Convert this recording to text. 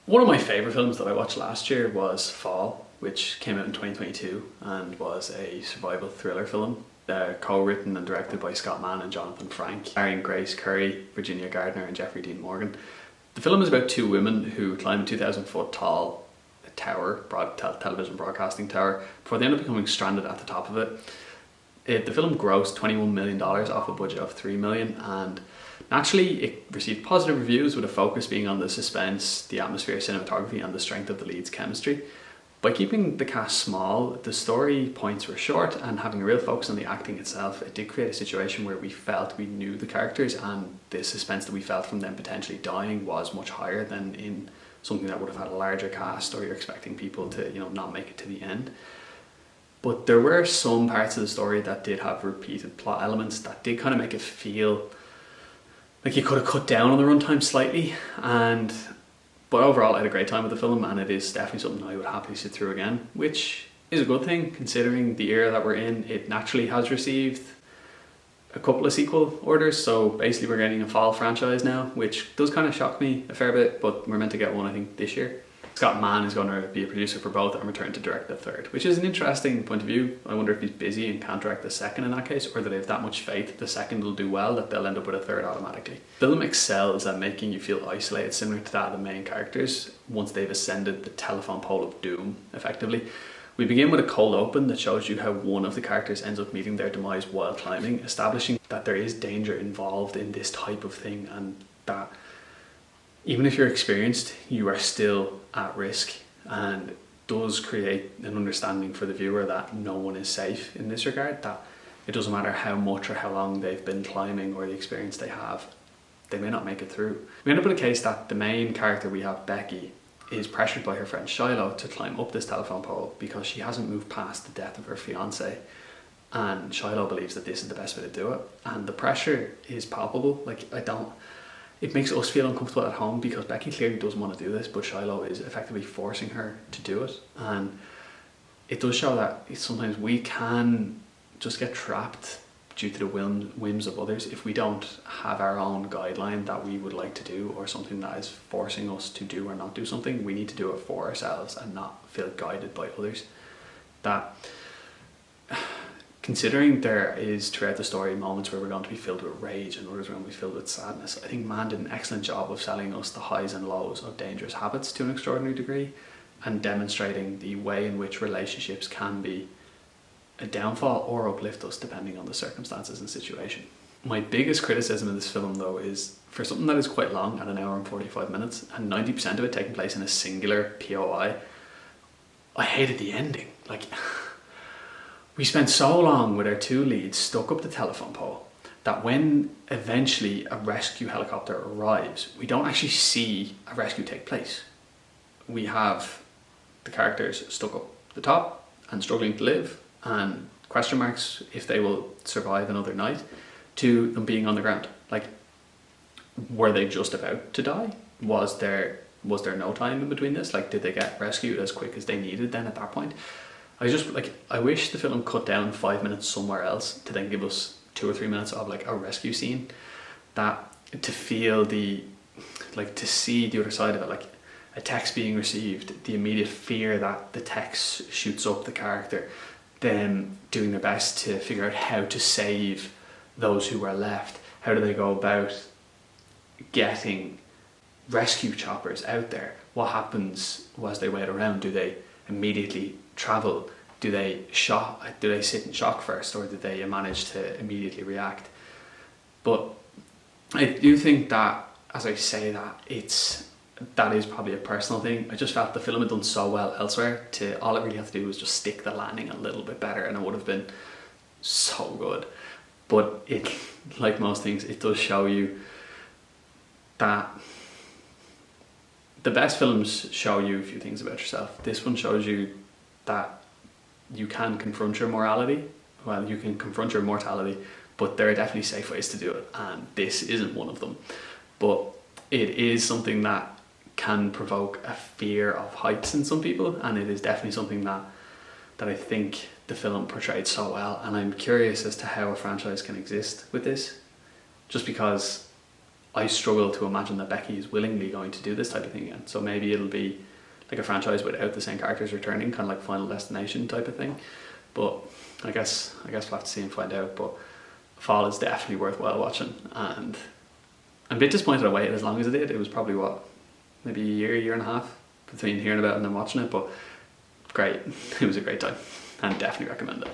One of my favourite films that I watched last year was Fall, which came out in 2022 and was a survival thriller film, co-written and directed by Scott Mann and Jonathan Frank, starring Grace Currey, Virginia Gardner and Jeffrey Dean Morgan. The film is about two women who climb a 2,000-foot tall tower, television broadcasting tower, before they end up becoming stranded at the top of it. The film grossed $21 million off a budget of $3 million, and naturally it received positive reviews, with a focus being on the suspense, the atmosphere, cinematography and the strength of the lead's chemistry. By keeping the cast small, the story points were short, and having a real focus on the acting itself, it did create a situation where we felt we knew the characters, and the suspense that we felt from them potentially dying was much higher than in something that would have had a larger cast, or you're expecting people to, not make it to the end. But there were some parts of the story that did have repeated plot elements that did kind of make it feel like you could have cut down on the runtime slightly. But overall I had a great time with the film, and it is definitely something I would happily sit through again, which is a good thing considering the era that we're in. It naturally has received a couple of sequel orders, so basically we're getting a Fall franchise now, which does kind of shock me a fair bit, but we're meant to get one I think this year. Scott Mann is going to be a producer for both and return to direct the third, which is an interesting point of view. I wonder if he's busy and can't direct the second in that case, or that they have that much faith the second will do well that they'll end up with a third automatically. The film excels at making you feel isolated, similar to that of the main characters, once they've ascended the telephone pole of doom, effectively. We begin with a cold open that shows you how one of the characters ends up meeting their demise while climbing, establishing that there is danger involved in this type of thing, and that even if you're experienced, you are still at risk, and does create an understanding for the viewer that no one is safe in this regard, that it doesn't matter how much or how long they've been climbing or the experience they have, they may not make it through. We end up in a case that the main character we have, Becky, is pressured by her friend Shiloh to climb up this telephone pole because she hasn't moved past the death of her fiance, and Shiloh believes that this is the best way to do it, and the pressure is palpable. It makes us feel uncomfortable at home because Becky clearly doesn't want to do this, but Shiloh is effectively forcing her to do it. And it does show that sometimes we can just get trapped due to the whims of others if we don't have our own guideline that we would like to do, or something that is forcing us to do or not do something. We need to do it for ourselves and not feel guided by others. Considering there is throughout the story moments where we're going to be filled with rage and others are going to be filled with sadness, I think Mann did an excellent job of selling us the highs and lows of dangerous habits to an extraordinary degree, and demonstrating the way in which relationships can be a downfall or uplift us depending on the circumstances and situation. My biggest criticism of this film though is, for something that is quite long, at an hour and 45 minutes, and 90% of it taking place in a singular POI, I hated the ending. We spent so long with our two leads stuck up the telephone pole that when eventually a rescue helicopter arrives, we don't actually see a rescue take place. We have the characters stuck up the top and struggling to live, and question marks if they will survive another night, to them being on the ground. Were they just about to die? Was there no time in between this? Did they get rescued as quick as they needed then at that point? I wish the film cut down 5 minutes somewhere else to then give us 2 or 3 minutes of a rescue scene, that to feel to see the other side of it, a text being received, the immediate fear that the text shoots up the character, them doing their best to figure out how to save those who are left. How do they go about getting rescue choppers out there? What happens as they wait around? Do they immediately travel? Do they sit in shock first, or do they manage to immediately react? But I do think that, as I say that is probably a personal thing. I just felt the film had done so well elsewhere, all it really had to do was just stick the landing a little bit better and it would have been so good. But it, like most things, it does show you that the best films show you a few things about yourself. This one shows you that you can confront your morality. Well, you can confront your mortality, but there are definitely safe ways to do it, and this isn't one of them. But it is something that can provoke a fear of heights in some people, and it is definitely something that I think the film portrayed so well. And I'm curious as to how a franchise can exist with this, just because I struggle to imagine that Becky is willingly going to do this type of thing again. So maybe it'll be like a franchise without the same characters returning, kind of like Final Destination type of thing. But I guess we'll have to see and find out. But Fall is definitely worthwhile watching, and I'm a bit disappointed I waited as long as I did. It was probably maybe a year and a half between hearing about it and then watching it, but great. It was a great time and definitely recommend it.